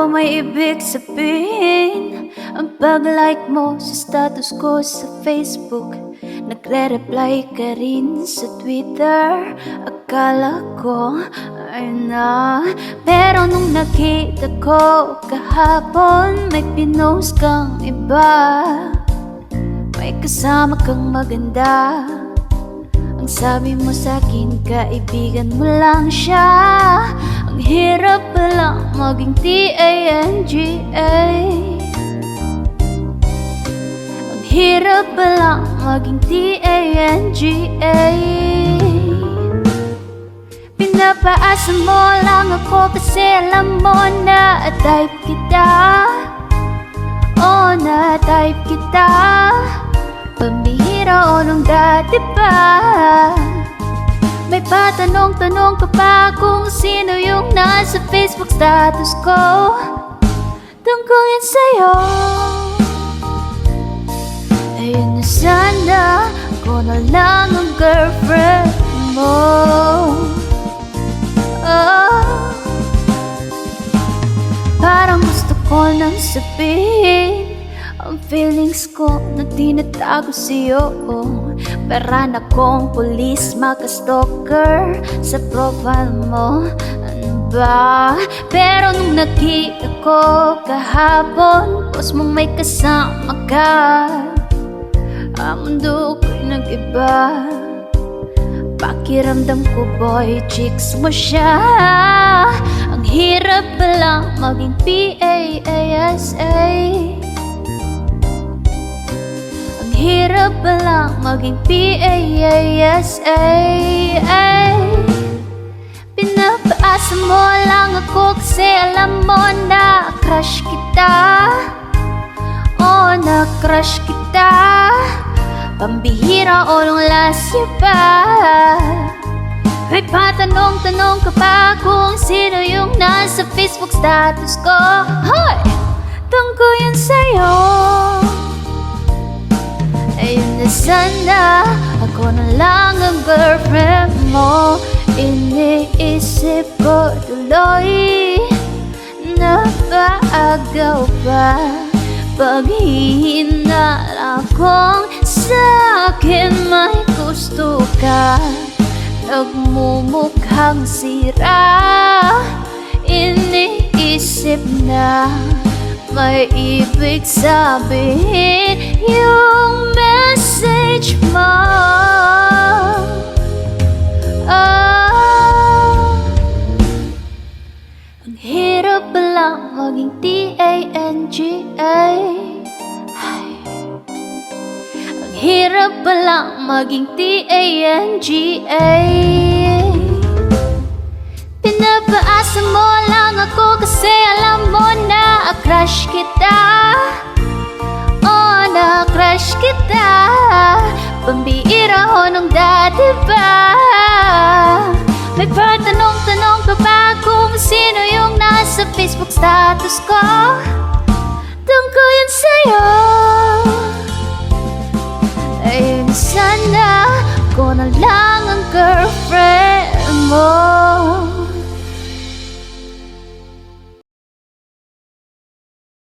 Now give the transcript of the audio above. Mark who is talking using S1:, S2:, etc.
S1: ba may ibig sabihin ang pag-like mo sa status ko sa Facebook? Nagre-reply ka rin sa Twitter. Akala ko ay na, pero nung nakita ko kahapon, may pinost kang iba, may kasama kang maganda. Ang sabi mo sa'kin, kaibigan mo lang siya. Ang hirap pala maging T-A-N-G-A. Ang hirap pala maging T-A-N-G-A. Pinapaasa mo lang ako kasi alam mo na type kita. Oh, na type kita. Pambihira o nung dati pa. May patanong-tanong ka pa kung sino yung nasa Facebook status ko. Tungkol yan sa'yo. Ayun na sana, ako na lang ang girlfriend mo. Parang gusto ko nang sabihin ang feelings ko na tinatago sa'yo. Para na kong pulis maka-stalker sa profile mo. Ano ba? Pero nung nakita ko kahapon, post mong may kasama ka, ang mundo ko'y nag-iba. Pakiramdam ko boy, chicks mo siya. Ang hirap pala maging P-A-A-S-A. Ang hirap pala maging P-A-A-S-A. Pinapaasa mo lang ako kasi alam mo na crush kita. Oh, na crush kita. Pambihira o nung last year pa. May patanong-tanong ka pa kung sino yung nasa Facebook status ko. Hoy! Tungkol yan sa'yo. Ayun na sana, ako na lang ang girlfriend mo. Iniisip ko tuloy na paagaw pa pag hihinal akong sa'kin may gusto ka. Nagmumukhang sira, iniisip na may ibig sabihin yung message mo. Ang hirap pala maging T-A-N-G-A. Ang hirap pala maging T-A-N-G-A. Pinapaasa mo lang ako kasi alam mo na crush kita. Oh, na crush kita. Pambihira ho nung dati pa. May patanong-tanong ka pa kung sino yung nasa Facebook status ko. Tungkol yan sa'yo. Ayun sana, ako na lang ang girlfriend mo.